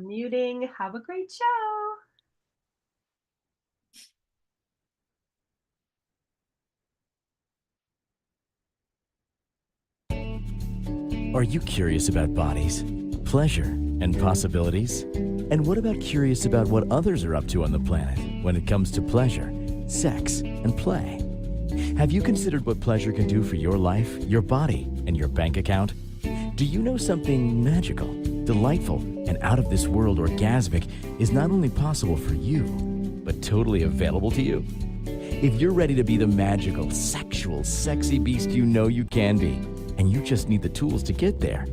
Unmuting. Have a great show. Are you curious about bodies, pleasure, and possibilities? And what about curious about what others are up to on the planet when it comes to pleasure, sex, and play? Have you considered what pleasure can do for your life, your body, and your bank account? Do you know something magical, delightful, and out of this world orgasmic is not only possible for you, but totally available to you? If you're ready to be the magical, sexual, sexy beast you know you can be, and you just need the tools to get there,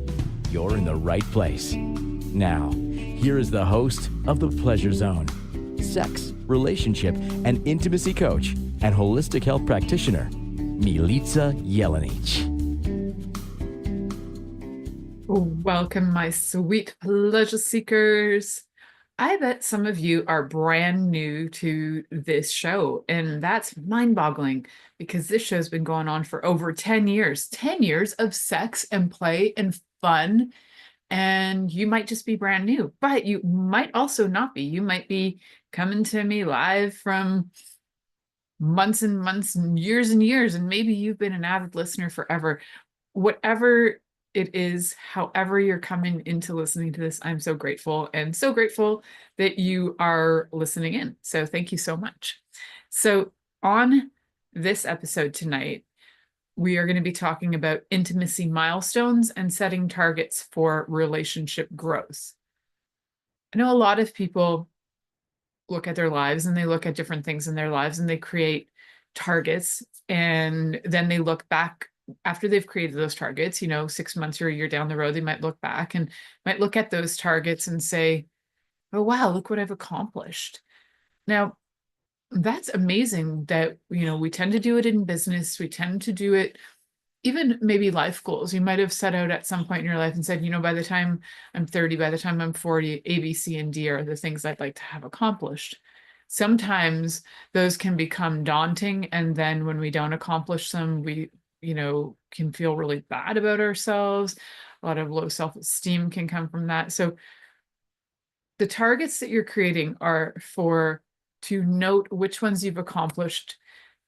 you're in the right place. Now, here is the host of The Pleasure Zone, sex, relationship, and intimacy coach and holistic health practitioner, Milica Jelenic. Welcome, my sweet pleasure seekers. I bet some of you are brand new to this show, and that's mind-boggling because this show's been going on for over 10 years. 10 years of sex and play and fun, and you might just be brand new, but you might also not be. You might be coming to me live from months and months and years, and maybe you've been an avid listener forever. Whatever it is, however you're coming into listening to this, I'm so grateful, and so grateful that you are listening in. So thank you so much. So on this episode tonight, we are going to be talking about intimacy milestones and setting targets for relationship growth. I know a lot of people look at their lives and they look at different things in their lives and they create targets, and then they look back after they've created those targets, 6 months or a year down the road, they might look back and might look at those targets and say, oh, wow, look what I've accomplished. Now, that's amazing that, we tend to do it in business. We tend to do it, even maybe life goals. You might have set out at some point in your life and said, by the time I'm 30, by the time I'm 40, A, B, C, and D are the things I'd like to have accomplished. Sometimes those can become daunting. And then when we don't accomplish them, we can feel really bad about ourselves. A lot of low self-esteem can come from that. So the targets that you're creating are to note which ones you've accomplished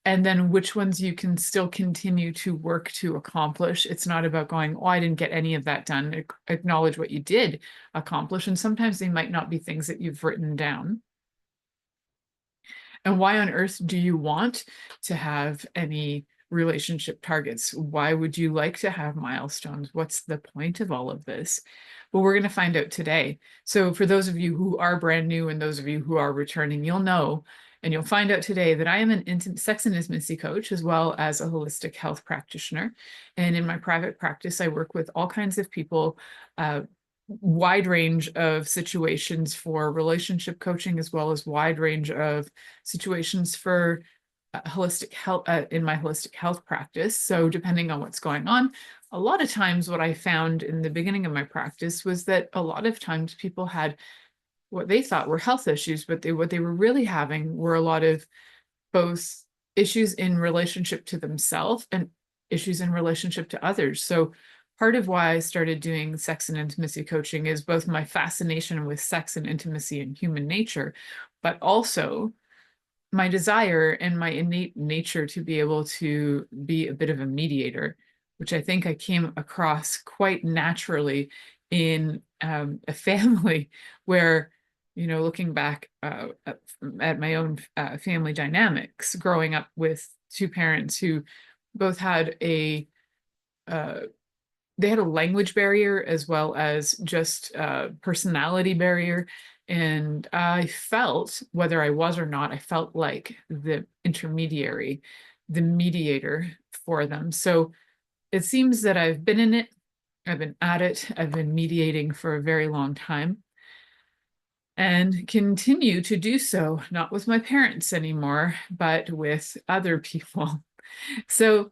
and then which ones you can still continue to work to accomplish. It's not about going, oh, I didn't get any of that done. Acknowledge what you did accomplish. And sometimes they might not be things that you've written down. And why on earth do you want to have any relationship targets? Why would you like to have milestones? What's the point of all of this? Well, we're going to find out today. So for those of you who are brand new and those of you who are returning, you'll know and you'll find out today that I am an sex and intimacy coach as well as a holistic health practitioner. And in my private practice, I work with all kinds of people, wide range of situations for relationship coaching, as well as wide range of situations for holistic health in my holistic health practice. So depending on what's going on, a lot of times what I found in the beginning of my practice was that a lot of times people had what they thought were health issues, but what they were really having were a lot of both issues in relationship to themselves and issues in relationship to others. So part of why I started doing sex and intimacy coaching is both my fascination with sex and intimacy and human nature, but also my desire and my innate nature to be able to be a bit of a mediator, which I think I came across quite naturally in a family where, looking back at my own family dynamics, growing up with two parents who both had they had a language barrier as well as just a personality barrier. And I felt, whether I was or not, I felt like the intermediary, the mediator for them. So it seems that I've been in it, I've been at it, I've been mediating for a very long time and continue to do so, not with my parents anymore, but with other people. So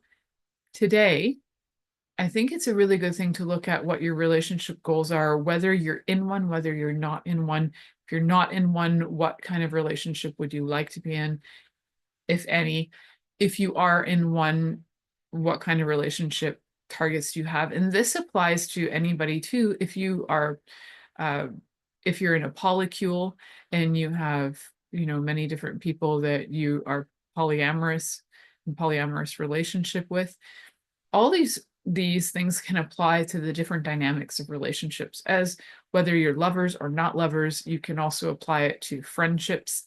today, I think it's a really good thing to look at what your relationship goals are, whether you're in one, whether you're not in one. If you're not in one, what kind of relationship would you like to be in, if any? If you are in one, what kind of relationship targets do you have? And this applies to anybody too. If you are if you're in a polycule and you have, many different people that you are polyamorous relationship with, all these things can apply to the different dynamics of relationships, as whether you're lovers or not lovers. You can also apply it to friendships.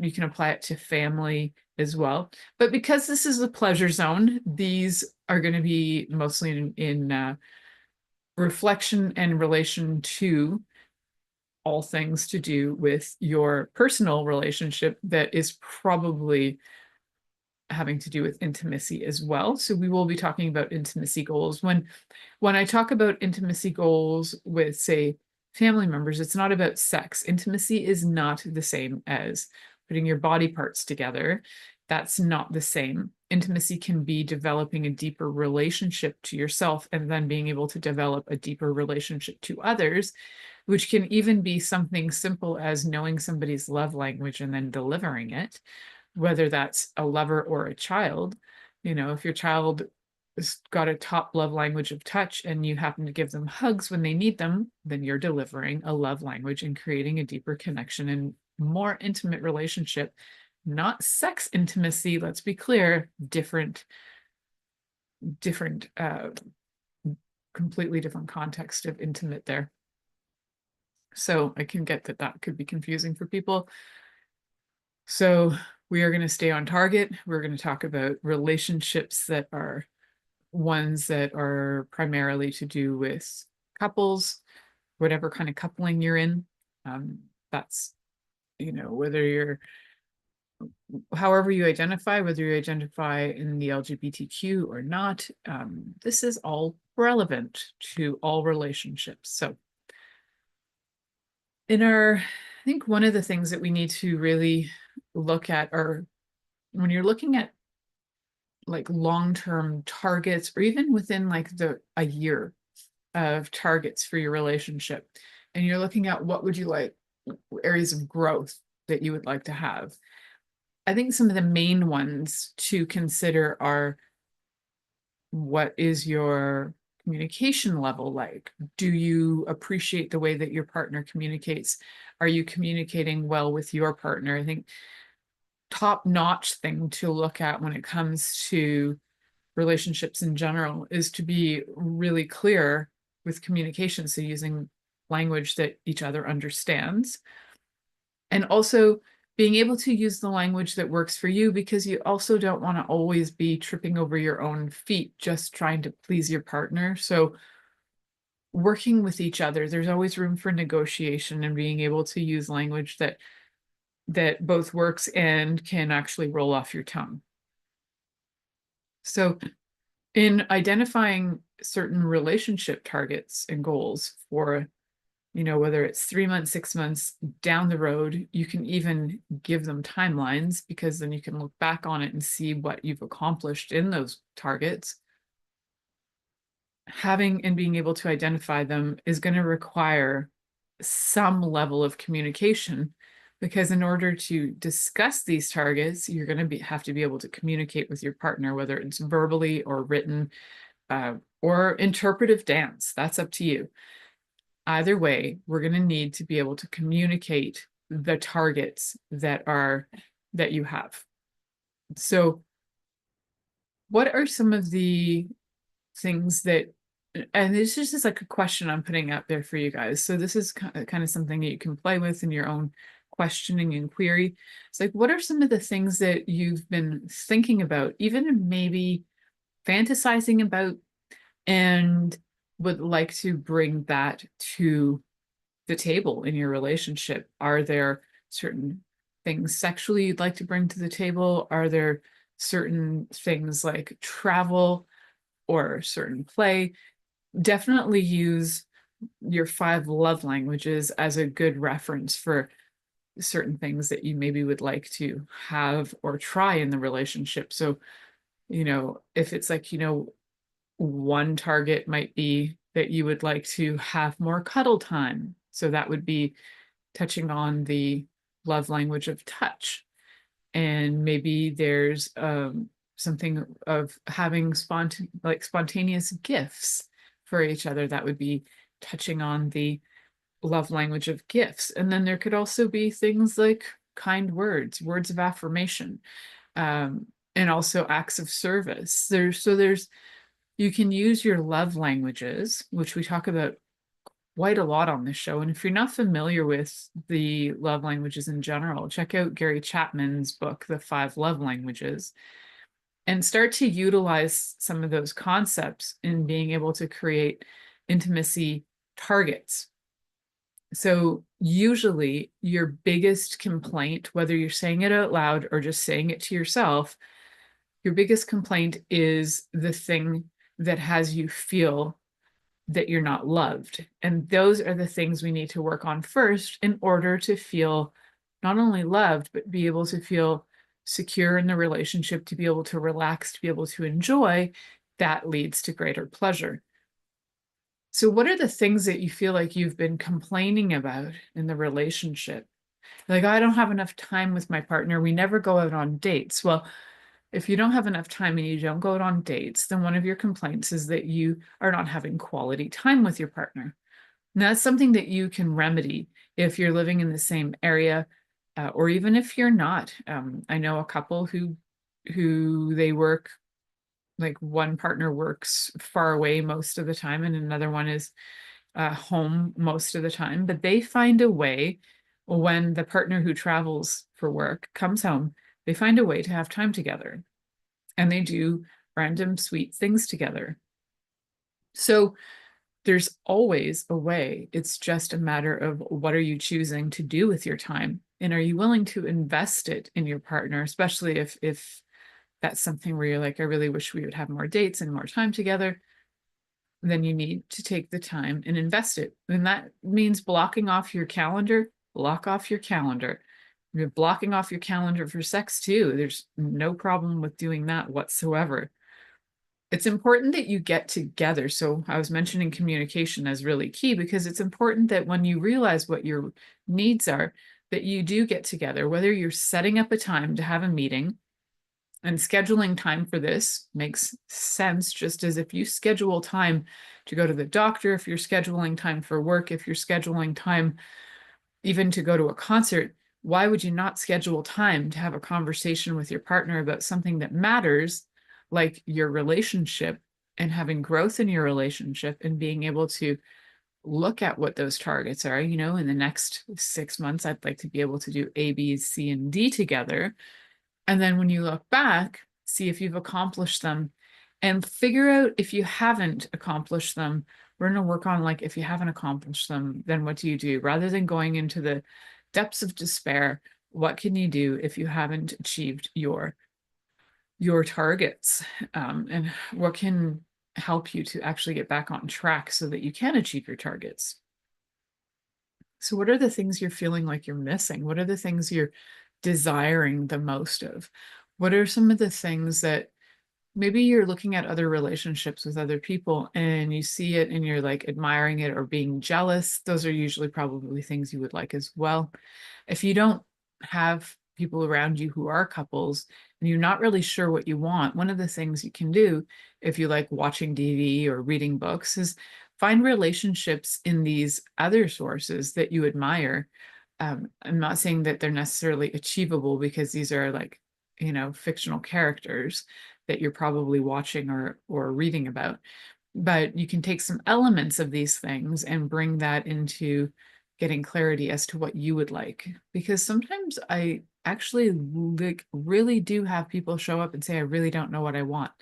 You can apply it to family as well. But because this is a pleasure zone, these are going to be mostly in reflection and relation to all things to do with your personal relationship that is probably having to do with intimacy as well. So we will be talking about intimacy goals. When I talk about intimacy goals with, say, family members, it's not about sex. Intimacy is not the same as putting your body parts together. That's not the same. Intimacy can be developing a deeper relationship to yourself and then being able to develop a deeper relationship to others, which can even be something simple as knowing somebody's love language and then delivering it, whether that's a lover or a child. If your child has got a top love language of touch and you happen to give them hugs when they need them, then you're delivering a love language and creating a deeper connection and more intimate relationship, not sex intimacy. Let's be clear, different, completely different context of intimate there. So I can get that could be confusing for people. So we are going to stay on target. We're going to talk about relationships that are ones that are primarily to do with couples, whatever kind of coupling you're in. That's, whether you're, however you identify, whether you identify in the LGBTQ or not, this is all relevant to all relationships. So I think one of the things that we need to really look at are when you're looking at like long-term targets, or even within like a year of targets for your relationship, and you're looking at what would you like, areas of growth that you would like to have. I think some of the main ones to consider are, what is your communication level like? Do you appreciate the way that your partner communicates? Are you communicating well with your partner? I think top-notch thing to look at when it comes to relationships in general is to be really clear with communication. So using language that each other understands, and also being able to use the language that works for you, because you also don't want to always be tripping over your own feet just trying to please your partner. So working with each other, there's always room for negotiation and being able to use language that both works and can actually roll off your tongue. So in identifying certain relationship targets and goals for, whether it's 3 months, 6 months down the road, you can even give them timelines, because then you can look back on it and see what you've accomplished in those targets. Having and being able to identify them is going to require some level of communication, because in order to discuss these targets, you're going to have to be able to communicate with your partner, whether it's verbally or written, or interpretive dance. That's up to you. Either way, we're going to need to be able to communicate the targets that you have. So what are some of the things that, and this is just like a question I'm putting out there for you guys. So this is kind of something that you can play with in your own questioning and query. It's like, what are some of the things that you've been thinking about, even maybe fantasizing about, and would like to bring that to the table in your relationship? Are there certain things sexually you'd like to bring to the table? Are there certain things like travel or certain play? Definitely use your 5 love languages as a good reference for certain things that you maybe would like to have or try in the relationship. So, if it's like, one target might be that you would like to have more cuddle time. So that would be touching on the love language of touch. And maybe there's something of having spontaneous gifts for each other. That would be touching on the love language of gifts. And then there could also be things like kind words, words of affirmation, and also acts of service. There's you can use your love languages, which we talk about quite a lot on this show. And if you're not familiar with the love languages in general, check out Gary Chapman's book, The Five Love Languages, and start to utilize some of those concepts in being able to create intimacy targets. So usually your biggest complaint, whether you're saying it out loud or just saying it to yourself, your biggest complaint is the thing that has you feel that you're not loved. And those are the things we need to work on first in order to feel not only loved, but be able to feel secure in the relationship, to be able to relax, to be able to enjoy. That leads to greater pleasure. So, what are the things that you feel like you've been complaining about in the relationship? Like, I don't have enough time with my partner. We never go out on dates. Well, if you don't have enough time and you don't go out on dates, then one of your complaints is that you are not having quality time with your partner. And that's something that you can remedy if you're living in the same area, or even if you're not. I know a couple who they work, like one partner works far away most of the time, and another one is home most of the time. But they find a way when the partner who travels for work comes home, they find a way to have time together, and they do random sweet things together. So there's always a way. It's just a matter of what are you choosing to do with your time? And are you willing to invest it in your partner, especially if that's something where you're like, I really wish we would have more dates and more time together. Then you need to take the time and invest it. And that means blocking off your calendar, block off your calendar. You're blocking off your calendar for sex too. There's no problem with doing that whatsoever. It's important that you get together. So I was mentioning communication as really key, because it's important that when you realize what your needs are, that you do get together, whether you're setting up a time to have a meeting. And scheduling time for this makes sense, just as if you schedule time to go to the doctor, if you're scheduling time for work, if you're scheduling time even to go to a concert, why would you not schedule time to have a conversation with your partner about something that matters, like your relationship and having growth in your relationship and being able to look at what those targets are? You know, in the next 6 months, I'd like to be able to do A, B, C, and D together. And then when you look back, see if you've accomplished them and figure out if you haven't accomplished them. We're going to work on, like, if you haven't accomplished them, then what do you do? Rather than going into the depths of despair, what can you do if you haven't achieved your targets? And what can help you to actually get back on track so that you can achieve your targets? So what are the things you're feeling like you're missing? What are the things you're desiring the most of? What are some of the things that maybe you're looking at other relationships with other people and you see it and you're like admiring it or being jealous? Those are usually probably things you would like as well. If you don't have people around you who are couples and you're not really sure what you want, one of the things you can do, if you like watching TV or reading books, is find relationships in these other sources that you admire. I'm not saying that they're necessarily achievable, because these are, like, you know, fictional characters that you're probably watching or reading about. But you can take some elements of these things and bring that into getting clarity as to what you would like. Because sometimes I actually, like, really do have people show up and say, I really don't know what I want.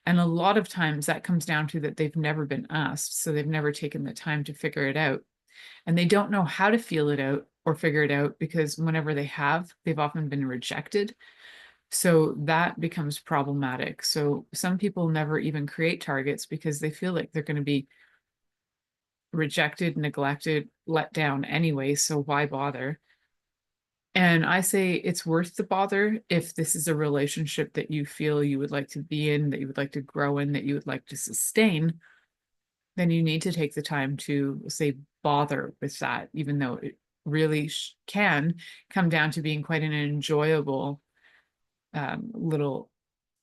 And a lot of times that comes down to that they've never been asked. So they've never taken the time to figure it out. And they don't know how to feel it out or figure it out, because whenever they have, they've often been rejected. So that becomes problematic. So some people never even create targets because they feel like they're going to be rejected, neglected, let down anyway. So why bother? And I say it's worth the bother if this is a relationship that you feel you would like to be in, that you would like to grow in, that you would like to sustain. Then you need to take the time to, say, bother with that, even though it really can come down to being quite an enjoyable little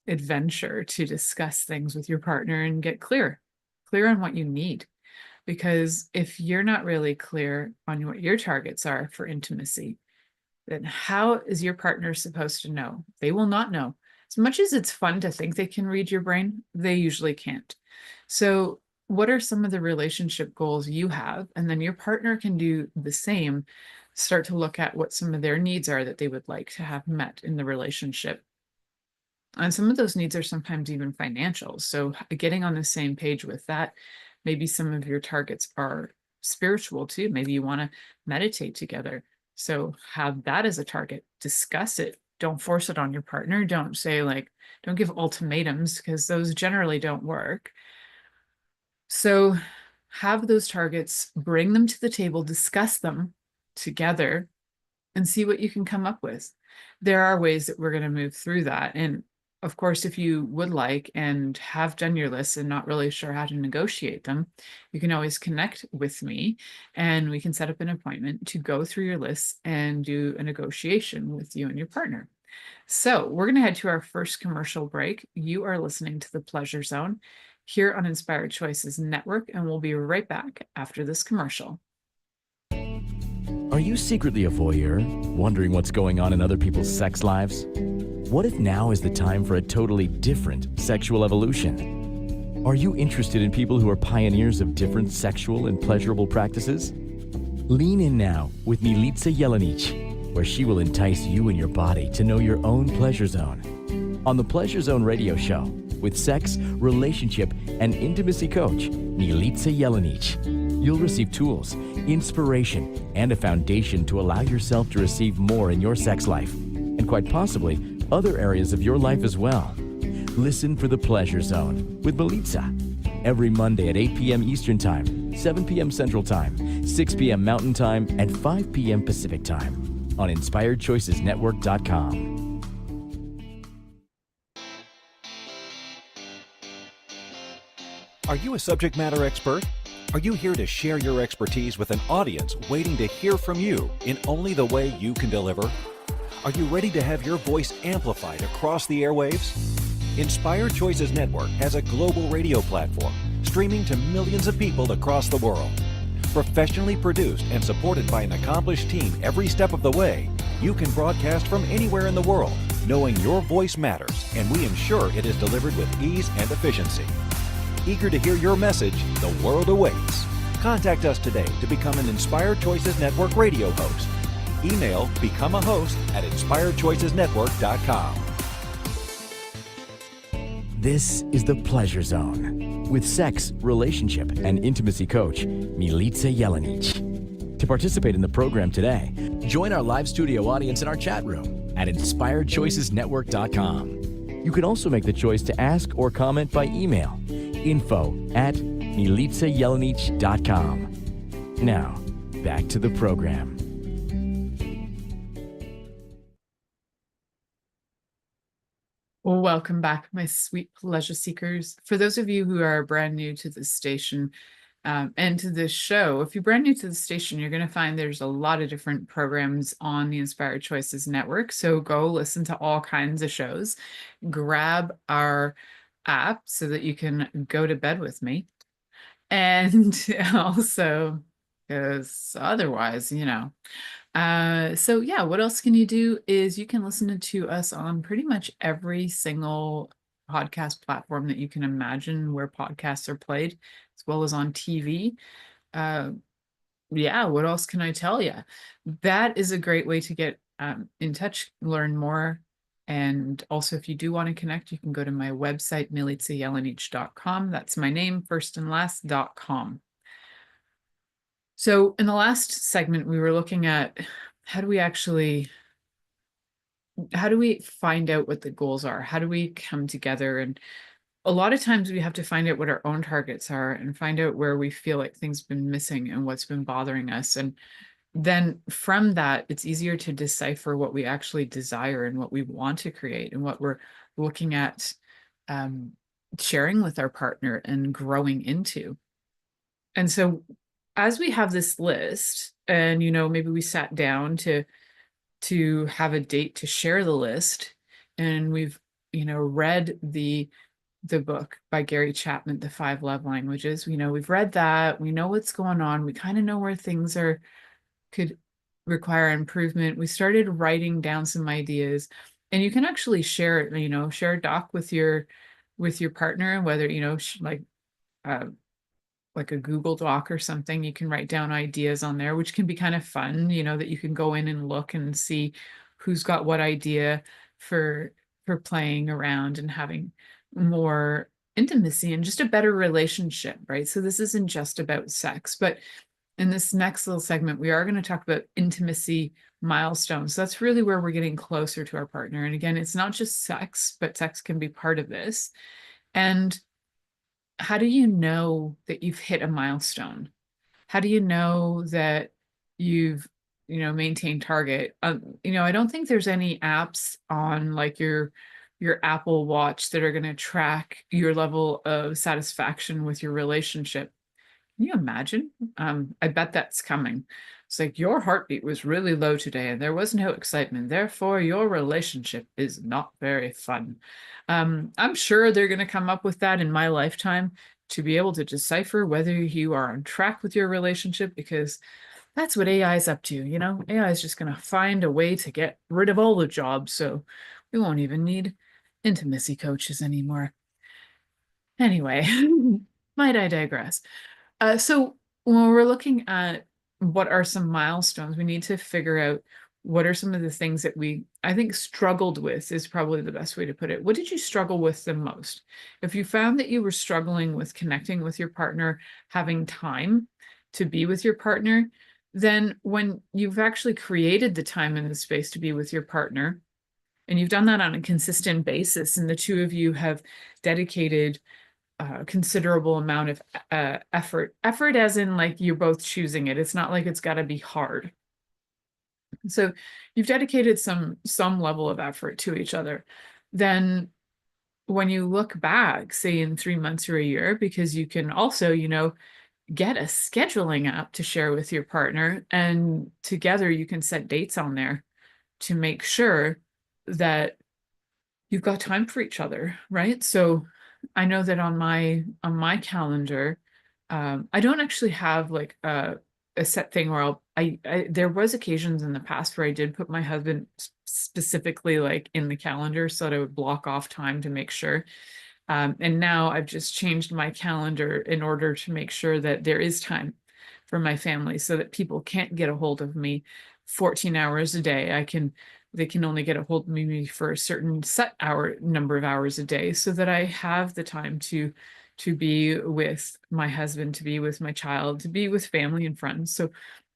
adventure to discuss things with your partner and get clear on what you need. Because if you're not really clear on what your targets are for intimacy, then how is your partner supposed to know? They will not know. As much as it's fun to think they can read your brain, they usually can't. So, what are some of the relationship goals you have? And then your partner can do the same. Start to look at what some of their needs are that they would like to have met in the relationship. And some of those needs are sometimes even financial. So, getting on the same page with that, maybe some of your targets are spiritual too. Maybe you want to meditate together. So, have that as a target, discuss it. Don't force it on your partner. Don't say, like, don't give ultimatums because those generally don't work. So, have those targets, bring them to the table, discuss them together, and see what you can come up with. There are ways that we're going to move through that. And of course, if you would like and have done your lists and not really sure how to negotiate them, you can always connect with me and we can set up an appointment to go through your lists and do a negotiation with you and your partner. So we're going to head to our first commercial break. You are listening to The Pleasure Zone here on Inspired Choices Network, and we'll be right back after this commercial. Are you secretly a voyeur, wondering what's going on in other people's sex lives? What if now is the time for a totally different sexual evolution? Are you interested in people who are pioneers of different sexual and pleasurable practices? Lean in now with Milica Jelenic, where she will entice you and your body to know your own pleasure zone. On the Pleasure Zone radio show, with sex, relationship, and intimacy coach, Milica Jelenic, you'll receive tools, inspiration, and a foundation to allow yourself to receive more in your sex life, and quite possibly other areas of your life as well. Listen for The Pleasure Zone with Milica every Monday at 8 p.m. Eastern Time, 7 p.m. Central Time, 6 p.m. Mountain Time, and 5 p.m. Pacific Time on InspiredChoicesNetwork.com. Are you a subject matter expert? Are you here to share your expertise with an audience waiting to hear from you in only the way you can deliver? Are you ready to have your voice amplified across the airwaves? Inspired Choices Network has a global radio platform streaming to millions of people across the world. Professionally produced and supported by an accomplished team every step of the way, you can broadcast from anywhere in the world, knowing your voice matters, and we ensure it is delivered with ease and efficiency. Eager to hear your message, the world awaits. Contact us today to become an Inspired Choices Network radio host. Email become a host at inspiredchoicesnetwork.com. This is The Pleasure Zone with sex, relationship, and intimacy coach, Milica Jelenic. To participate in the program today, join our live studio audience in our chat room at inspiredchoicesnetwork.com. You can also make the choice to ask or comment by email, info@milicajelenic.com. Now, back to the program. Well, welcome back, my sweet pleasure seekers. For those of you who are brand new to this station and to this show, if you're brand new to the station, you're going to find there's a lot of different programs on the Inspired Choices Network. So go listen to all kinds of shows. Grab our app so that you can go to bed with me. And also, because otherwise, so yeah, what else can you do is you can listen to us on pretty much every single podcast platform that you can imagine where podcasts are played, as well as on TV. Yeah, what else can I tell you? That is a great way to get in touch, learn more. And also, if you do want to connect, you can go to my website, milicajelenic.com. That's my name, first and last.com. So in the last segment, we were looking at how do we find out what the goals are? How do we come together? And a lot of times we have to find out what our own targets are and find out where we feel like things have been missing and what's been bothering us. And then from that, it's easier to decipher what we actually desire and what we want to create and what we're looking at sharing with our partner and growing into. And so as we have this list and, maybe we sat down to have a date to share the list and we've, read the the book by Gary Chapman, The 5 Love Languages. We've read that, we know what's going on, we kind of know where things could require improvement. We started writing down some ideas, and you can actually share it, share a doc with your partner, whether, uh, like a Google Doc or something. You can write down ideas on there, which can be kind of fun, that you can go in and look and see who's got what idea for playing around and having more intimacy and just a better relationship, right? So this isn't just about sex, but in this next little segment, we are going to talk about intimacy milestones. So that's really where we're getting closer to our partner. And again, it's not just sex, but sex can be part of this. And how do you know that you've hit a milestone? How do you know that you've, maintained target? I don't think there's any apps on like your Apple Watch that are going to track your level of satisfaction with your relationship. Can you imagine? I bet that's coming. It's like your heartbeat was really low today and there was no excitement. Therefore, your relationship is not very fun. I'm sure they're going to come up with that in my lifetime to be able to decipher whether you are on track with your relationship, because that's what AI is up to. AI is just going to find a way to get rid of all the jobs. So we won't even need intimacy coaches anymore. Anyway, might I digress? So when we're looking at what are some milestones, we need to figure out what are some of the things that I think, struggled with is probably the best way to put it. What did you struggle with the most? If you found that you were struggling with connecting with your partner, having time to be with your partner, then when you've actually created the time and the space to be with your partner, and you've done that on a consistent basis, and the two of you have dedicated considerable amount of effort as in like you're both choosing it. It's not like it's got to be hard. So you've dedicated some level of effort to each other. Then when you look back, say in 3 months or a year, because you can also, get a scheduling app to share with your partner, and together you can set dates on there to make sure that you've got time for each other, right? So I know that on my calendar, I don't actually have like a set thing where there was occasions in the past where I did put my husband specifically like in the calendar so that I would block off time to make sure. And now I've just changed my calendar in order to make sure that there is time for my family, so that people can't get a hold of me 14 hours a day. They can only get a hold of me for a certain set number of hours a day, so that I have the time to be with my husband, to be with my child, to be with family and friends. So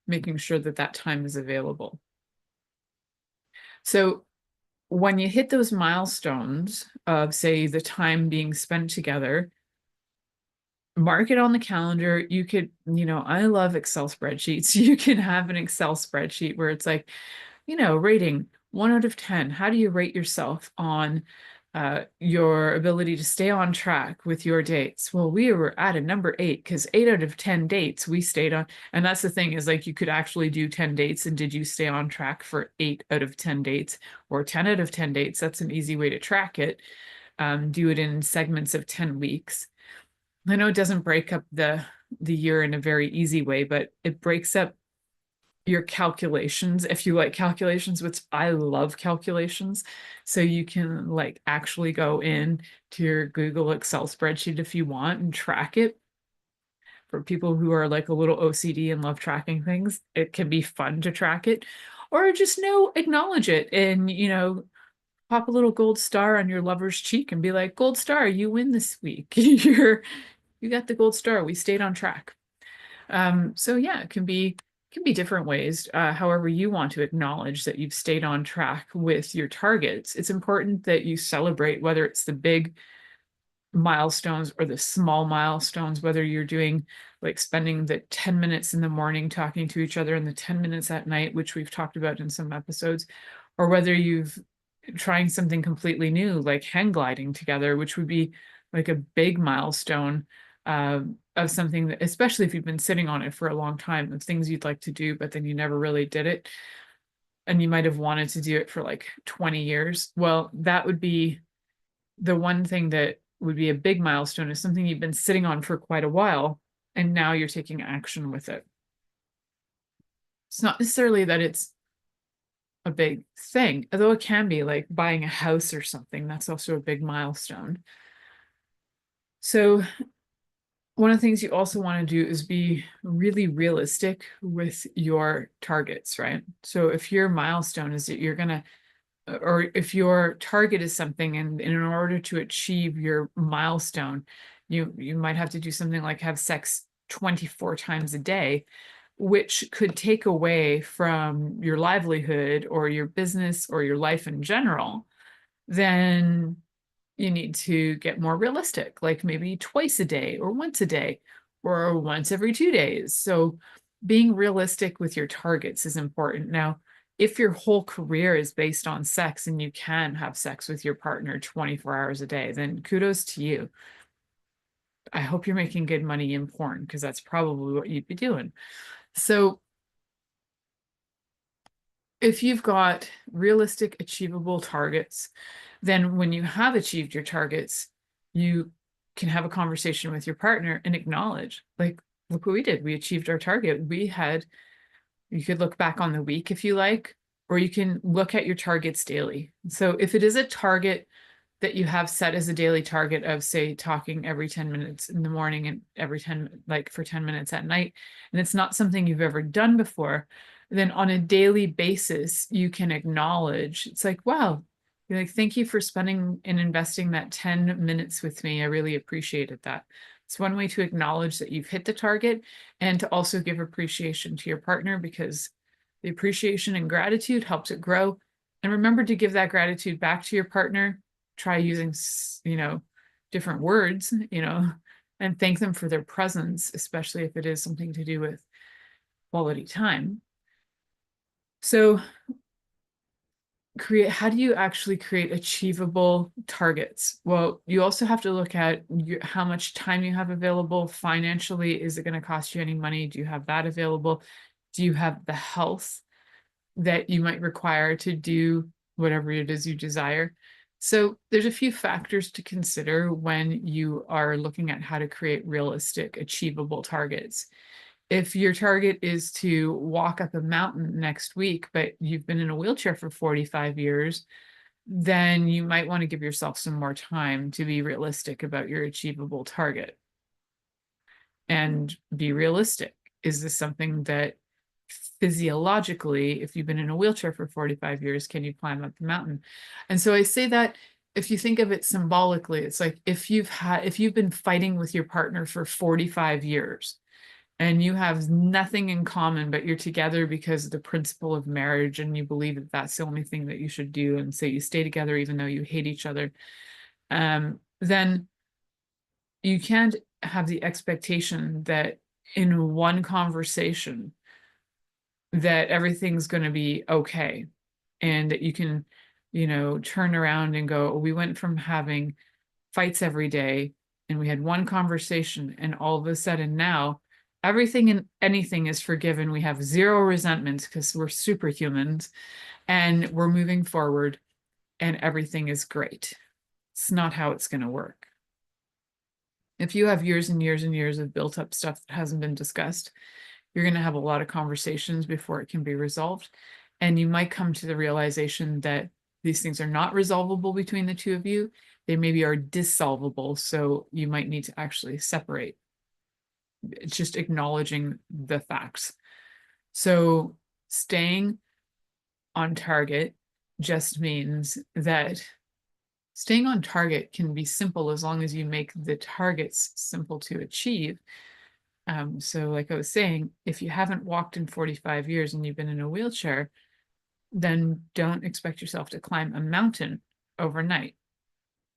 making sure that that time is available. So when you hit those milestones of, say, the time being spent together, mark it on the calendar. You could, I love Excel spreadsheets. You can have an Excel spreadsheet where it's like, rating 1 out of 10. How do you rate yourself on your ability to stay on track with your dates? Well, we were at a number 8 because 8 out of 10 dates we stayed on. And that's the thing, is like you could actually do 10 dates, and did you stay on track for 8 out of 10 dates or 10 out of 10 dates? That's an easy way to track it. Do it in segments of 10 weeks. I know it doesn't break up the year in a very easy way, but it breaks up your calculations, if you like calculations, which I love calculations. So you can like actually go in to your Google Excel spreadsheet if you want and track it. For people who are like a little OCD and love tracking things, it can be fun to track it. Or just acknowledge it and, pop a little gold star on your lover's cheek and be like, gold star, you win this week. You got the gold star. We stayed on track. So yeah, it can be different ways, however you want to acknowledge that you've stayed on track with your targets. It's important that you celebrate, whether it's the big milestones or the small milestones, whether you're doing like spending the 10 minutes in the morning talking to each other and the 10 minutes at night, which we've talked about in some episodes, or whether you've trying something completely new, like hang gliding together, which would be like a big milestone of something that, especially if you've been sitting on it for a long time, of things you'd like to do, but then you never really did it. And you might have wanted to do it for like 20 years. Well, that would be the one thing that would be a big milestone, is something you've been sitting on for quite a while, and now you're taking action with it. It's not necessarily that it's a big thing, although it can be, like buying a house or something. That's also a big milestone. So one of the things you also want to do is be really realistic with your targets, right? So if your milestone is that you're going to, or if your target is something, and in order to achieve your milestone, you might have to do something like have sex 24 times a day, which could take away from your livelihood or your business or your life in general, then you need to get more realistic, like maybe twice a day or once a day or once every 2 days. So being realistic with your targets is important. Now, if your whole career is based on sex and you can have sex with your partner 24 hours a day, then kudos to you. I hope you're making good money in porn, because that's probably what you'd be doing. So if you've got realistic, achievable targets, then when you have achieved your targets, you can have a conversation with your partner and acknowledge, like, look what we did. We achieved our target. You could look back on the week if you like, or you can look at your targets daily. So if it is a target that you have set as a daily target of, say, talking every 10 minutes in the morning and every 10, like for 10 minutes at night, and it's not something you've ever done before, then on a daily basis, you can acknowledge, it's like, wow, you're like, thank you for spending and investing that 10 minutes with me. I really appreciated that. It's one way to acknowledge that you've hit the target, and to also give appreciation to your partner, because the appreciation and gratitude helps it grow. And remember to give that gratitude back to your partner. Try using, different words, and thank them for their presence, especially if it is something to do with quality time. So how do you actually create achievable targets? Well, you also have to look at how much time you have available financially. Is it going to cost you any money? Do you have that available? Do you have the health that you might require to do whatever it is you desire? So there's a few factors to consider when you are looking at how to create realistic, achievable targets. If your target is to walk up a mountain next week, but you've been in a wheelchair for 45 years, then you might want to give yourself some more time to be realistic about your achievable target. And be realistic. Is this something that physiologically, if you've been in a wheelchair for 45 years, can you climb up the mountain? And so I say that if you think of it symbolically, it's like if you've been fighting with your partner for 45 years and you have nothing in common, but you're together because of the principle of marriage and you believe that that's the only thing that you should do, and so you stay together even though you hate each other, then you can't have the expectation that in one conversation that everything's going to be okay, and that you can, turn around and go, we went from having fights every day and we had one conversation, and all of a sudden now everything and anything is forgiven. We have zero resentment because we're superhumans and we're moving forward and everything is great. It's not how it's going to work. If you have years and years and years of built up stuff that hasn't been discussed, you're going to have a lot of conversations before it can be resolved. And you might come to the realization that these things are not resolvable between the two of you. They maybe are dissolvable. So you might need to actually separate. It's just acknowledging the facts. So staying on target just means that staying on target can be simple as long as you make the targets simple to achieve. So like I was saying, if you haven't walked in 45 years and you've been in a wheelchair, then don't expect yourself to climb a mountain overnight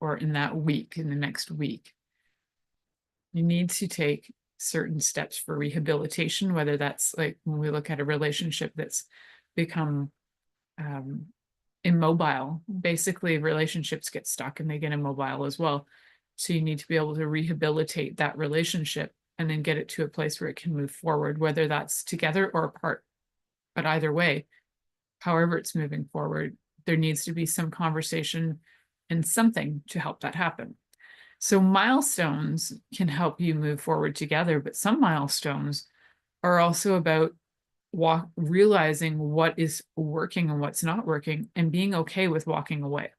or in that week, in the next week. You need to take certain steps for rehabilitation, whether that's like when we look at a relationship that's become immobile. Basically, relationships get stuck and they get immobile as well. So you need to be able to rehabilitate that relationship and then get it to a place where it can move forward, whether that's together or apart. But either way, however it's moving forward, there needs to be some conversation and something to help that happen. So milestones can help you move forward together, but some milestones are also about realizing what is working and what's not working and being okay with walking away.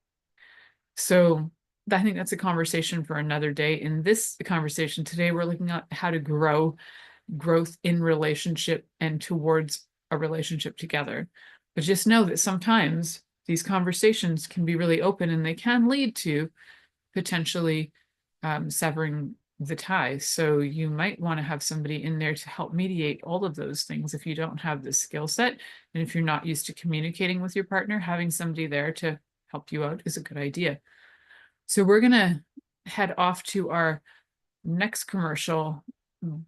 So I think that's a conversation for another day. In this conversation today, we're looking at how to growth in relationship and towards a relationship together. But just know that sometimes these conversations can be really open and they can lead to potentially severing the tie. So you might want to have somebody in there to help mediate all of those things if you don't have the skill set. And if you're not used to communicating with your partner, having somebody there to help you out is a good idea. So we're going to head off to our next commercial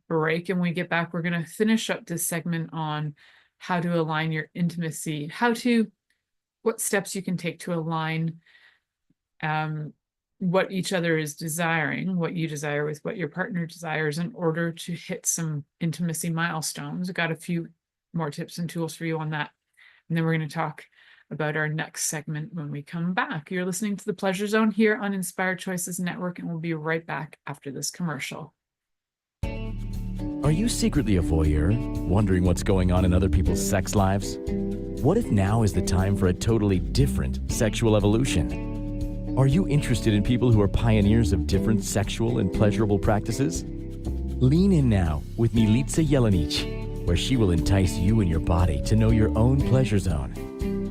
break. And when we get back, we're going to finish up this segment on how to align your intimacy, what steps you can take to align what each other is desiring, what you desire with what your partner desires in order to hit some intimacy milestones. I've got a few more tips and tools for you on that. And then we're going to talk about our next segment when we come back. You're listening to The Pleasure Zone here on Inspired Choices Network, and we'll be right back after this commercial. Are you secretly a voyeur, wondering what's going on in other people's sex lives? What if now is the time for a totally different sexual evolution? Are you interested in people who are pioneers of different sexual and pleasurable practices? Lean in now with Milica Jelenic, where she will entice you and your body to know your own pleasure zone.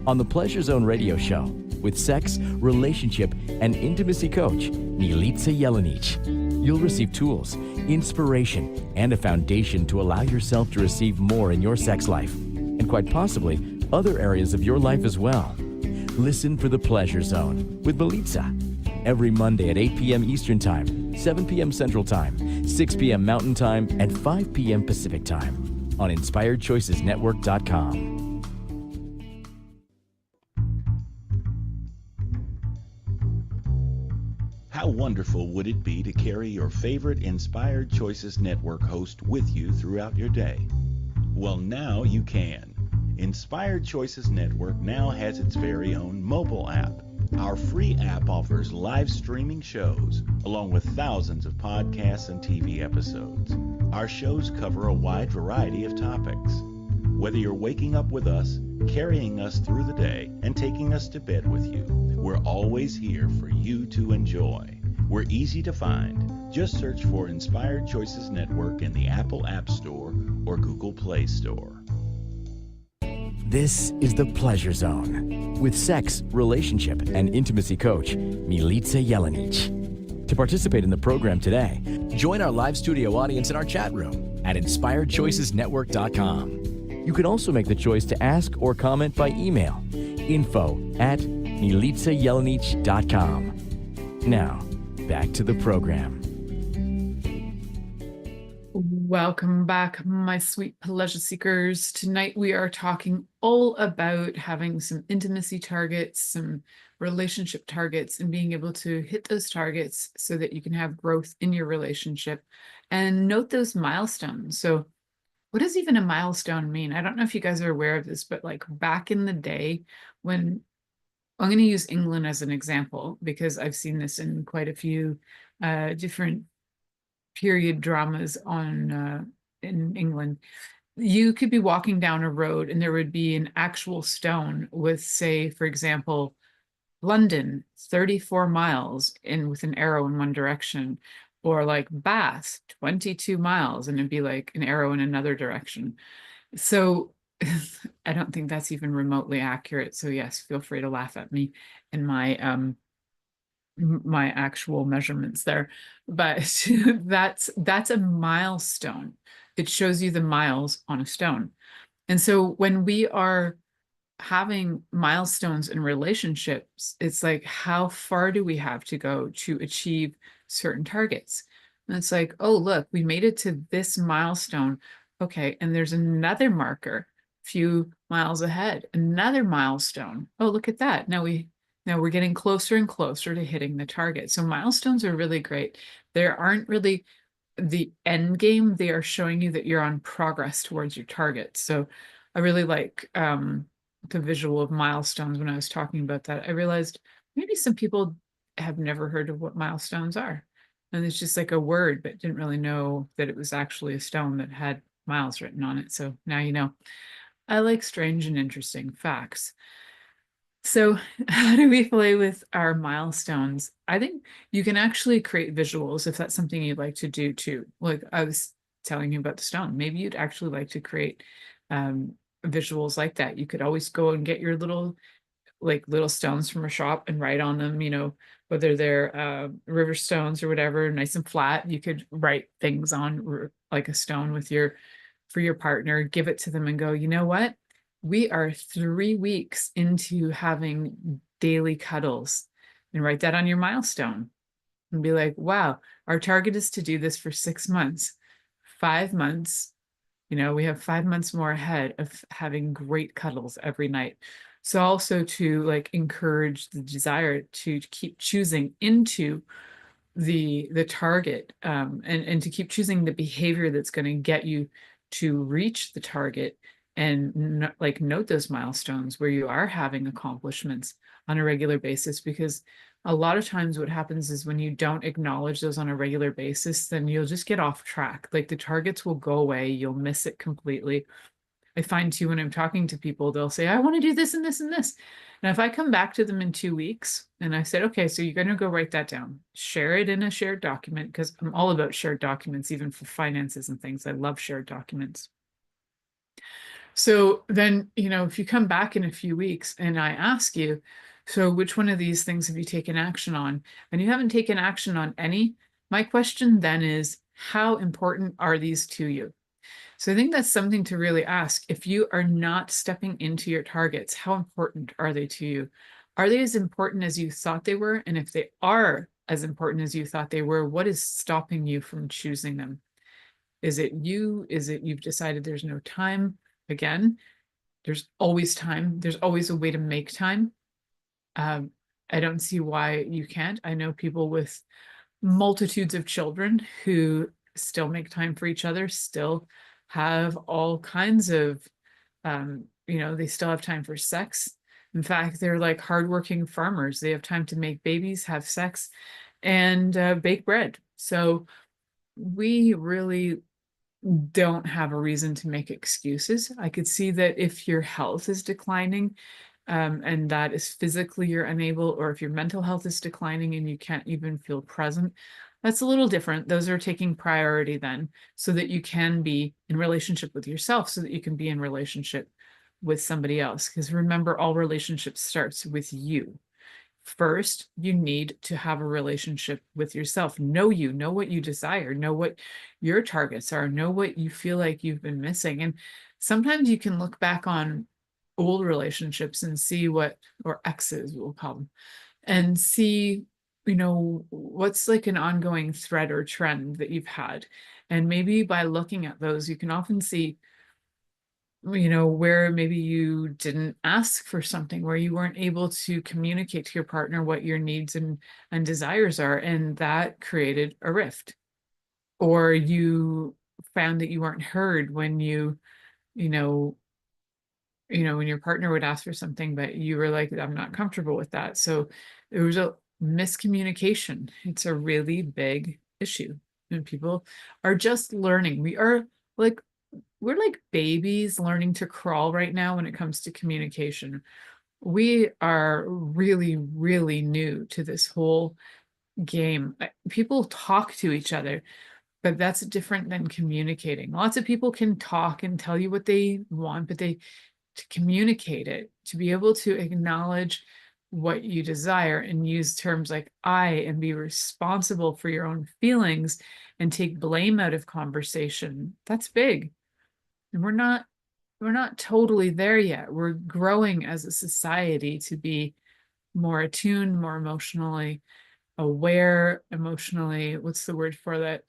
On the Pleasure Zone radio show, with sex, relationship, and intimacy coach, Milica Jelenic, you'll receive tools, inspiration, and a foundation to allow yourself to receive more in your sex life, and quite possibly other areas of your life as well. Listen for The Pleasure Zone with Milica every Monday at 8 p.m. Eastern Time, 7 p.m. Central Time, 6 p.m. Mountain Time, and 5 p.m. Pacific Time on InspiredChoicesNetwork.com. How wonderful would it be to carry your favorite Inspired Choices Network host with you throughout your day? Well, now you can. Inspired Choices Network now has its very own mobile app. Our free app offers live streaming shows, along with thousands of podcasts and TV episodes. Our shows cover a wide variety of topics. Whether you're waking up with us, carrying us through the day, and taking us to bed with you, we're always here for you to enjoy. We're easy to find. Just search for Inspired Choices Network in the Apple App Store or Google Play Store. This is The Pleasure Zone with sex, relationship, and intimacy coach, Milica Jelenic. To participate in the program today, join our live studio audience in our chat room at InspiredChoicesNetwork.com. You can also make the choice to ask or comment by email, info@MilicaJelenic.com. Now, back to the program. Welcome back, my sweet pleasure seekers. Tonight we are talking all about having some intimacy targets, some relationship targets, and being able to hit those targets so that you can have growth in your relationship and note those milestones. So what does even a milestone mean? I don't know if you guys are aware of this, but like back in the day when I'm going to use England as an example because I've seen this in quite a few different period dramas on in England. You could be walking down a road and there would be an actual stone with, say, for example, London, 34 miles in with an arrow in one direction, or like Bath, 22 miles, and it'd be like an arrow in another direction. So I don't think that's even remotely accurate. So yes, feel free to laugh at me and my actual measurements there, but that's a milestone. It shows you the miles on a stone. And so when we are having milestones in relationships, it's like, how far do we have to go to achieve certain targets? And it's like, oh, look, we made it to this milestone. Okay, and there's another marker a few miles ahead, another milestone. Oh, look at that. Now we're getting closer and closer to hitting the target. So milestones are really great. There aren't really the end game. They are showing you that you're on progress towards your target. So I really like the visual of milestones. When I was talking about that, I realized maybe some people have never heard of what milestones are. And it's just like a word, but didn't really know that it was actually a stone that had miles written on it. So now you know. I like strange and interesting facts. So, how do we play with our milestones? I think you can actually create visuals if that's something you'd like to do too. Like I was telling you about the stone, maybe you'd actually like to create um, visuals like that. You could always go and get your little stones from a shop and write on them, whether they're river stones or whatever, nice and flat. You could write things on like a stone with for your partner, give it to them and go, you know what? We are 3 weeks into having daily cuddles, and write that on your milestone and be like, wow, our target is to do this for 6 months. 5 months, we have 5 months more ahead of having great cuddles every night. So also to like encourage the desire to keep choosing into the target, and to keep choosing the behavior that's going to get you to reach the target, and like note those milestones where you are having accomplishments on a regular basis, because a lot of times what happens is when you don't acknowledge those on a regular basis, then you'll just get off track. Like the targets will go away, you'll miss it completely. I find too, when I'm talking to people, they'll say, I want to do this and this and this. And if I come back to them in 2 weeks and I said, okay, so you're going to go write that down, share it in a shared document, because I'm all about shared documents, even for finances and things. I love shared documents. So then, if you come back in a few weeks and I ask you, so which one of these things have you taken action on? And you haven't taken action on any, my question then is, how important are these to you? So I think that's something to really ask. If you are not stepping into your targets, how important are they to you? Are they as important as you thought they were? And if they are as important as you thought they were, what is stopping you from choosing them? Is it you? Is it you've decided there's no time? Again, there's always time. There's always a way to make time. I don't see why you can't. I know people with multitudes of children who still make time for each other, still have all kinds of, they still have time for sex. In fact, they're like hardworking farmers. They have time to make babies, have sex, and bake bread. So we really don't have a reason to make excuses. I could see that if your health is declining, and that is physically you're unable, or if your mental health is declining and you can't even feel present, that's a little different. Those are taking priority then, so that you can be in relationship with yourself, so that you can be in relationship with somebody else. Because remember, all relationships starts with you. First, you need to have a relationship with yourself. Know you, know what you desire, know what your targets are, know what you feel like you've been missing. And sometimes you can look back on old relationships and see what, or exes, we'll call them, and see, what's like an ongoing thread or trend that you've had. And maybe by looking at those, you can often see, where maybe you didn't ask for something, where you weren't able to communicate to your partner what your needs and desires are, and that created a rift. Or you found that you weren't heard when you know, when your partner would ask for something, but you were like, I'm not comfortable with that. So there was a miscommunication. It's a really big issue. And people are just learning. We're like babies learning to crawl right now when it comes to communication. We are really, really new to this whole game. People talk to each other, but that's different than communicating. Lots of people can talk and tell you what they want, but to communicate it, to be able to acknowledge what you desire and use terms like I, and be responsible for your own feelings and take blame out of conversation, that's big. And we're not totally there yet. We're growing as a society to be more attuned, more emotionally aware, emotionally, what's the word for that?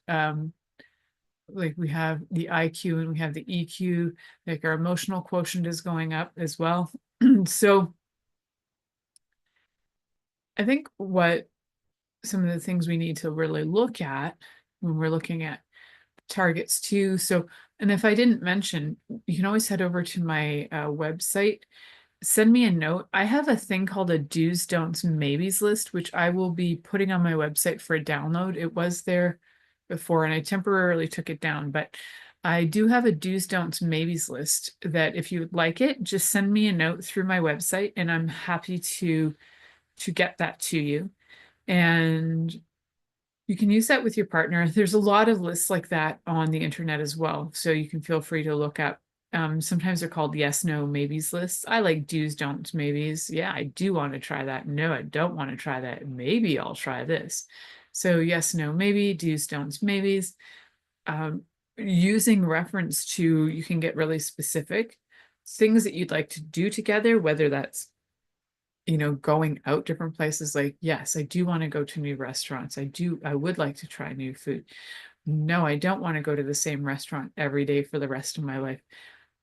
Like we have the IQ and we have the EQ, like our emotional quotient is going up as well. So I think what some of the things we need to really look at when we're looking at targets too. So, and if I didn't mention, you can always head over to my website, send me a note. I have a thing called a do's, don'ts, maybes list, which I will be putting on my website for a download. It was there before and I temporarily took it down, but I do have a do's, don'ts, maybes list that if you would like it, just send me a note through my website and I'm happy to get that to you. And you can use that with your partner. There's a lot of lists like that on the internet as well. So you can feel free to look up. Sometimes they're called yes, no, maybes lists. I like do's, don'ts, maybes. Yeah, I do want to try that. No, I don't want to try that. Maybe I'll try this. So yes, no, maybe, do's, don'ts, maybes. Using reference to, you can get really specific things that you'd like to do together, whether that's going out different places. Like, yes, I do want to go to new restaurants. I would like to try new food. No, I don't want to go to the same restaurant every day for the rest of my life.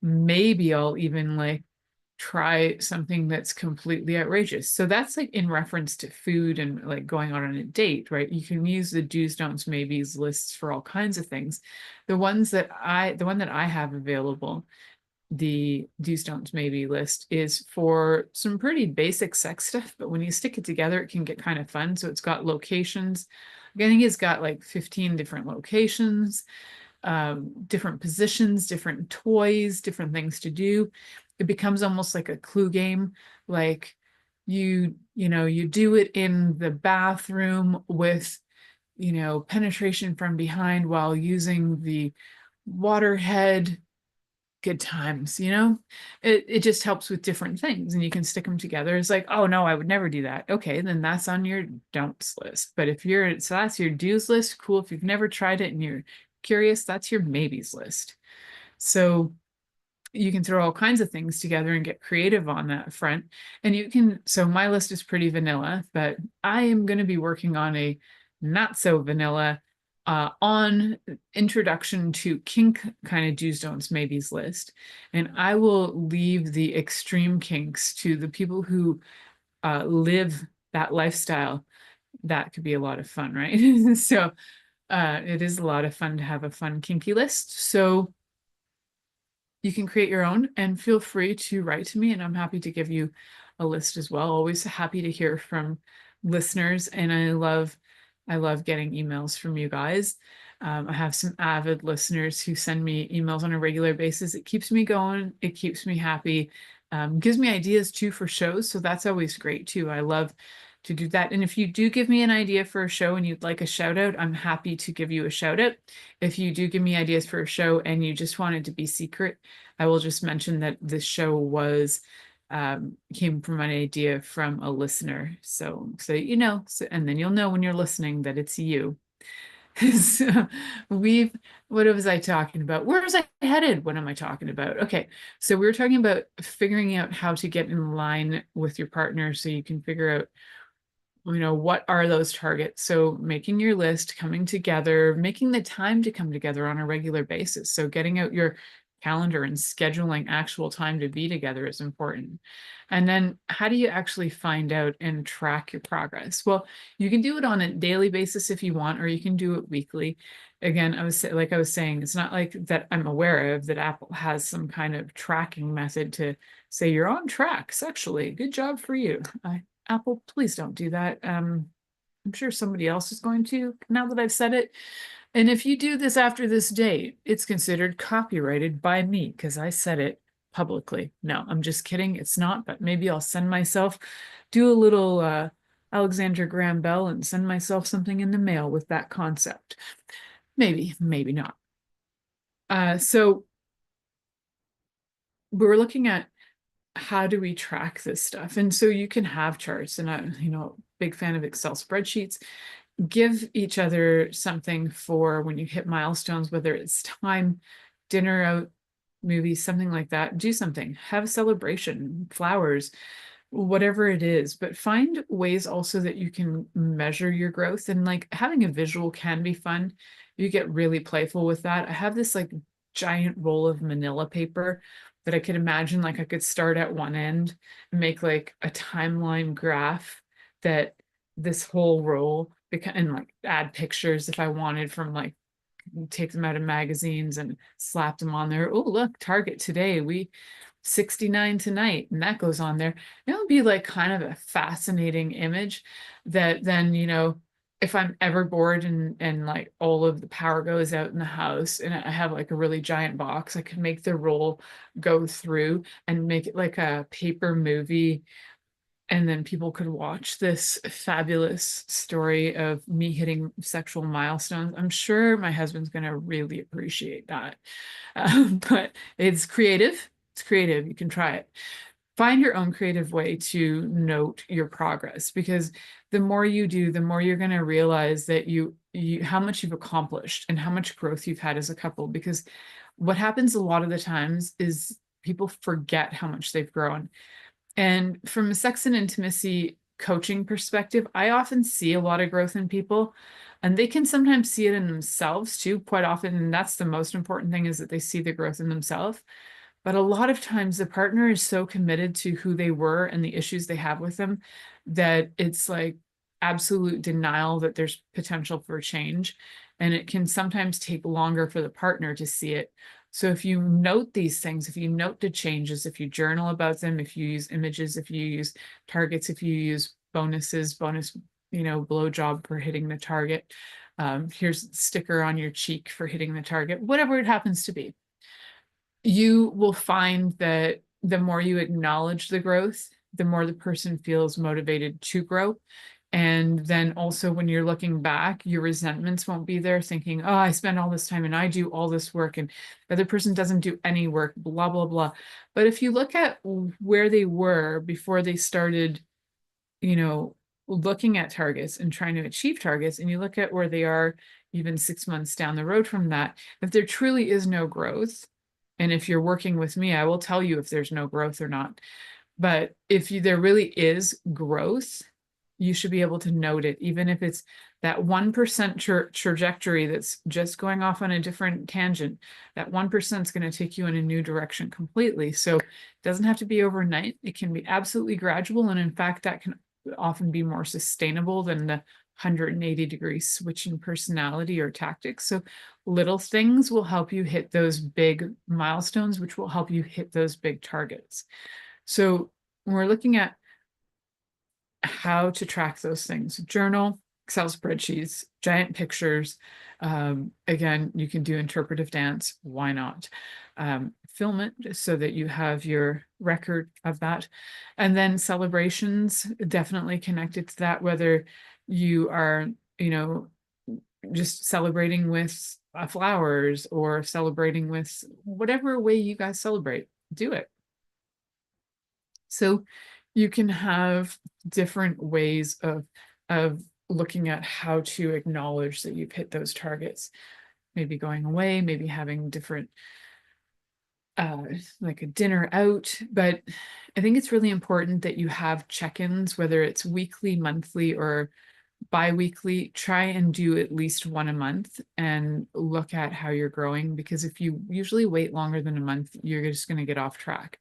Maybe I'll even like try something that's completely outrageous. So that's like in reference to food and like going out on a date, right? You can use the do's, don'ts, maybes lists for all kinds of things. The one that I have available, the do's, don'ts, maybe list, is for some pretty basic sex stuff, but when you stick it together, it can get kind of fun. So it's got locations. I think it's got like 15 different locations, different positions, different toys, different things to do. It becomes almost like a clue game. Like you do it in the bathroom with, penetration from behind while using the water head. Good times, it just helps with different things and you can stick them together. It's like, oh no, I would never do that. Okay, then that's on your don'ts list. But so that's your do's list. Cool. If you've never tried it and you're curious, that's your maybes list. So you can throw all kinds of things together and get creative on that front. And so my list is pretty vanilla, but I am going to be working on a not so vanilla on introduction to kink kind of do's, don'ts, maybes list. And I will leave the extreme kinks to the people who live that lifestyle. That could be a lot of fun, right? So it is a lot of fun to have a fun kinky list. So you can create your own and feel free to write to me and I'm happy to give you a list as well. Always happy to hear from listeners and I love getting emails from you guys. I have some avid listeners who send me emails on a regular basis. It keeps me going. It keeps me happy. Gives me ideas too for shows. So that's always great too. I love to do that. And if you do give me an idea for a show and you'd like a shout out, I'm happy to give you a shout out. If you do give me ideas for a show and you just want it to be secret, I will just mention that this show came from an idea from a listener. So and then you'll know when you're listening that it's you. So what was I talking about? Where was I headed? What am I talking about? Okay, so we were talking about figuring out how to get in line with your partner so you can figure out what are those targets? So making your list, coming together, making the time to come together on a regular basis. So getting out your calendar and scheduling actual time to be together is important. And then how do you actually find out and track your progress? Well, you can do it on a daily basis if you want, or you can do it weekly. Again, I was saying, it's not like that I'm aware of that Apple has some kind of tracking method to say you're on track sexually. Good job for you. Apple, please don't do that. I'm sure somebody else is going to, now that I've said it. And if you do this after this date, it's considered copyrighted by me because I said it publicly. No, I'm just kidding. It's not, but maybe I'll do a little Alexandra Graham Bell and send myself something in the mail with that concept. Maybe, maybe not. So we're looking at how do we track this stuff? And so you can have charts, and I'm, big fan of Excel spreadsheets. Give each other something for when you hit milestones, whether it's time, dinner out, movies, something like that. Do something, have a celebration, flowers, whatever it is, but find ways also that you can measure your growth. And like having a visual can be fun. You get really playful with that. I have this like giant roll of manila paper that I could imagine, like I could start at one end and make like a timeline graph that this whole roll and like add pictures if I wanted from like take them out of magazines and slap them on there. Oh, look, Target today. We 69 tonight, and that goes on there. It'll be like kind of a fascinating image that then, if I'm ever bored and like all of the power goes out in the house and I have like a really giant box, I could make the roll go through and make it like a paper movie. And then people could watch this fabulous story of me hitting sexual milestones. I'm sure my husband's going to really appreciate that. But it's creative. It's creative. You can try it. Find your own creative way to note your progress, because the more you do, the more you're going to realize that you how much you've accomplished and how much growth you've had as a couple. Because what happens a lot of the times is people forget how much they've grown. And from a sex and intimacy coaching perspective, I often see a lot of growth in people, and they can sometimes see it in themselves too, quite often. And that's the most important thing, is that they see the growth in themselves. But a lot of times the partner is so committed to who they were and the issues they have with them that it's like absolute denial that there's potential for change. And it can sometimes take longer for the partner to see it. So if you note these things, if you note the changes, if you journal about them, if you use images, if you use targets, if you use bonus, blowjob for hitting the target, here's a sticker on your cheek for hitting the target, whatever it happens to be, you will find that the more you acknowledge the growth, the more the person feels motivated to grow. And then also when you're looking back, your resentments won't be there, thinking, oh, I spend all this time and I do all this work and the other person doesn't do any work, blah, blah, blah. But if you look at where they were before they started, looking at targets and trying to achieve targets, and you look at where they are even 6 months down the road from that, if there truly is no growth, and if you're working with me, I will tell you if there's no growth or not. But if there really is growth, you should be able to note it, even if it's that 1% trajectory that's just going off on a different tangent. That 1% is going to take you in a new direction completely. So it doesn't have to be overnight. It can be absolutely gradual. And in fact, that can often be more sustainable than the 180-degree switch in personality or tactics. So little things will help you hit those big milestones, which will help you hit those big targets. So when we're looking at how to track those things, journal, Excel spreadsheets, giant pictures. Again, you can do interpretive dance. Why not? Film it so that you have your record of that. And then celebrations, definitely connected to that, whether you are, just celebrating with flowers or celebrating with whatever way you guys celebrate, do it. So you can have different ways of looking at how to acknowledge that you've hit those targets, maybe going away, maybe having different, like a dinner out. But I think it's really important that you have check-ins, whether it's weekly, monthly, or bi-weekly. Try and do at least one a month and look at how you're growing, because if you usually wait longer than a month, you're just going to get off track.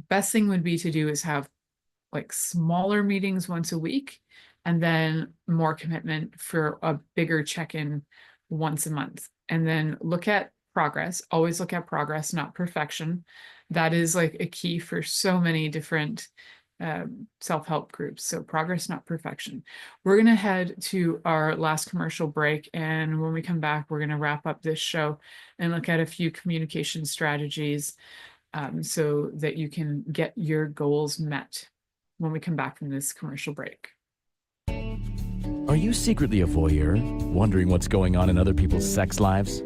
Best thing would be to do is have like smaller meetings once a week, and then more commitment for a bigger check-in once a month. And then look at progress. Always look at progress, not perfection. That is like a key for so many different self-help groups. So progress, not perfection. We're going to head to our last commercial break. And when we come back, we're going to wrap up this show and look at a few communication strategies so that you can get your goals met when we come back from this commercial break. Are you secretly a voyeur, wondering what's going on in other people's sex lives?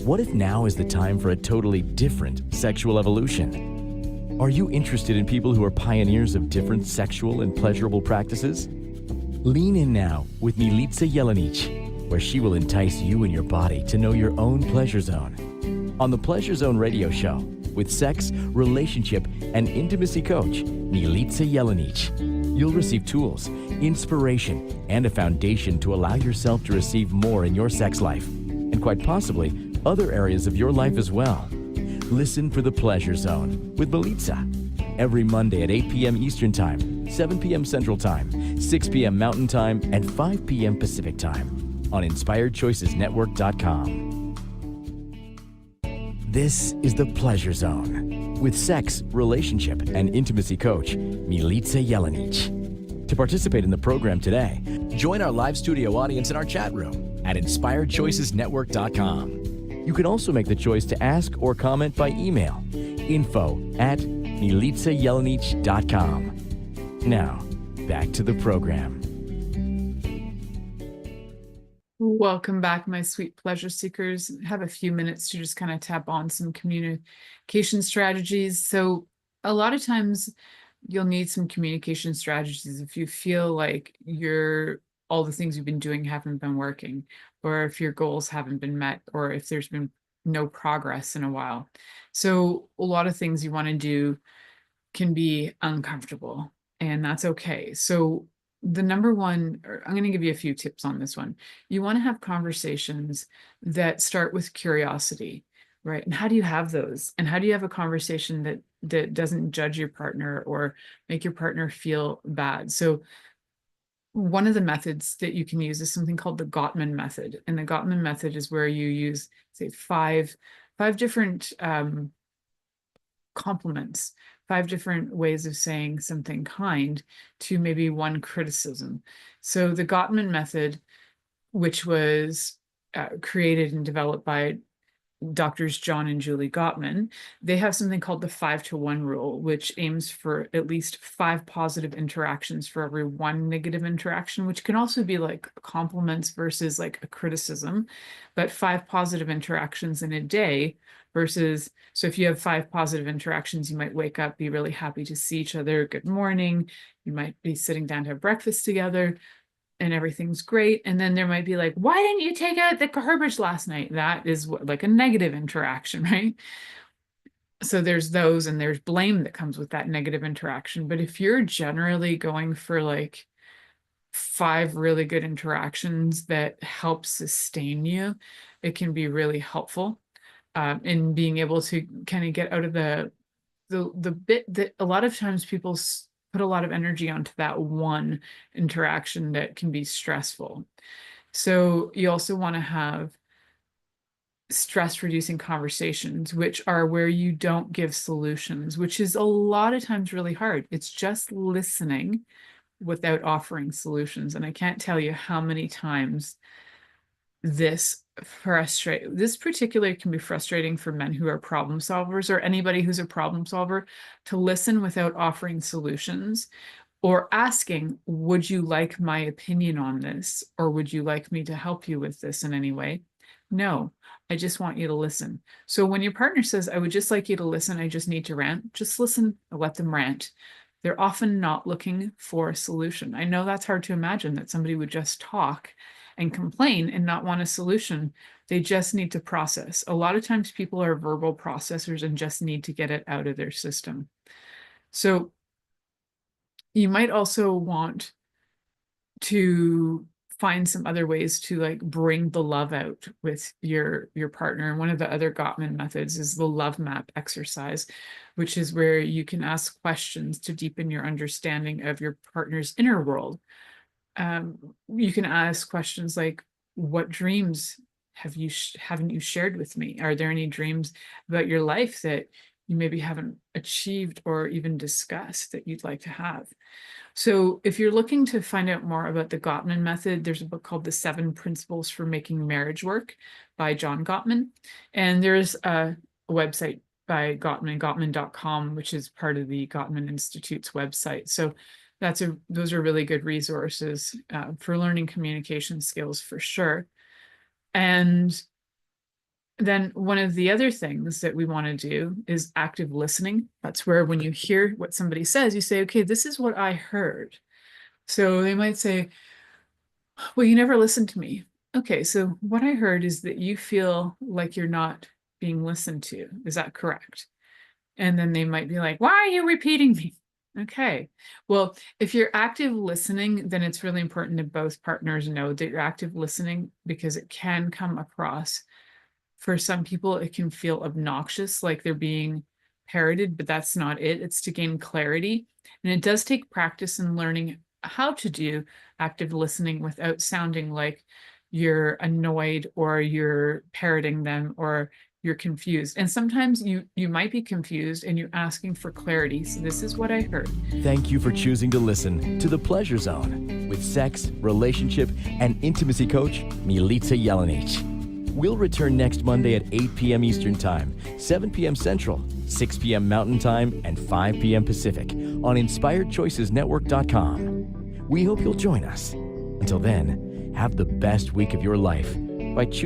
What if now is the time for a totally different sexual evolution? Are you interested in people who are pioneers of different sexual and pleasurable practices? Lean in now with Milica Jelenic, where she will entice you and your body to know your own pleasure zone. On the Pleasure Zone radio show, with sex, relationship, and intimacy coach, Milica Jelenic, you'll receive tools, inspiration, and a foundation to allow yourself to receive more in your sex life, and quite possibly other areas of your life as well. Listen for the Pleasure Zone with Milica every Monday at 8 p.m. Eastern Time, 7 p.m. Central Time, 6 p.m. Mountain Time, and 5 p.m. Pacific Time on InspiredChoicesNetwork.com. This is the Pleasure Zone with sex, relationship, and intimacy coach, Milica Jelenic. To participate in the program today, join our live studio audience in our chat room at inspiredchoicesnetwork.com. You can also make the choice to ask or comment by email, info@milicajelenic.com. Now, back to the program. Welcome back, my sweet pleasure seekers. Have a few minutes to just kind of tap on some communication strategies. So a lot of times you'll need some communication strategies if you feel like all the things you've been doing haven't been working, or if your goals haven't been met, or if there's been no progress in a while. So a lot of things you want to do can be uncomfortable, and that's okay. So the number one, I'm going to give you a few tips on this one. You want to have conversations that start with curiosity, right? And how do you have those? And how do you have a conversation that doesn't judge your partner or make your partner feel bad? So one of the methods that you can use is something called the Gottman method. And the Gottman method is where you use, say, five different compliments, 5 different ways of saying something kind to maybe one criticism. So the Gottman method, which was created and developed by Doctors John and Julie Gottman, they have something called the 5-to-1 rule, which aims for at least 5 positive interactions for every 1 negative interaction, which can also be like compliments versus like a criticism, but 5 positive interactions in a day versus, so if you have 5 positive interactions, you might wake up, be really happy to see each other, good morning, you might be sitting down to have breakfast together, and everything's great. And then there might be like, why didn't you take out the garbage last night? That is like a negative interaction, right? So there's those, and there's blame that comes with that negative interaction. But if you're generally going for like 5 really good interactions that help sustain you, it can be really helpful in being able to kind of get out of the bit that a lot of times people put a lot of energy onto that one interaction that can be stressful. So you also want to have stress reducing conversations, which are where you don't give solutions, which is a lot of times really hard. It's just listening without offering solutions. And I can't tell you how many times this particularly can be frustrating for men who are problem solvers, or anybody who's a problem solver, to listen without offering solutions or asking, would you like my opinion on this? Or would you like me to help you with this in any way? No, I just want you to listen. So when your partner says, I would just like you to listen, I just need to rant, just listen and let them rant. They're often not looking for a solution. I know that's hard to imagine, that somebody would just talk and complain and not want a solution. They just need to process. A lot of times people are verbal processors and just need to get it out of their system. So you might also want to find some other ways to like bring the love out with your partner. And one of the other Gottman methods is the love map exercise, which is where you can ask questions to deepen your understanding of your partner's inner world. You can ask questions like, what dreams haven't you shared with me? Are there any dreams about your life that you maybe haven't achieved or even discussed that you'd like to have? So if you're looking to find out more about the Gottman method, there's a book called The 7 Principles for Making Marriage Work by John Gottman. And there's a website by Gottman, gottman.com, which is part of the Gottman Institute's website. So those are really good resources for learning communication skills for sure. And then one of the other things that we want to do is active listening. That's where when you hear what somebody says, you say, okay, this is what I heard. So they might say, well, you never listened to me. Okay, so what I heard is that you feel like you're not being listened to. Is that correct? And then they might be like, why are you repeating me? Okay, well, if you're active listening, then it's really important that both partners know that you're active listening, because it can come across, for some people, it can feel obnoxious, like they're being parroted, but that's not it. It's to gain clarity. And it does take practice in learning how to do active listening without sounding like you're annoyed or you're parroting them or you're confused. And sometimes you might be confused and you're asking for clarity. So this is what I heard. Thank you for choosing to listen to The Pleasure Zone with sex, relationship, and intimacy coach Milica Jelenic. We'll return next Monday at 8 p.m. Eastern Time, 7 p.m. Central, 6 p.m. Mountain Time, and 5 p.m. Pacific on InspiredChoicesNetwork.com. We hope you'll join us. Until then, have the best week of your life by choosing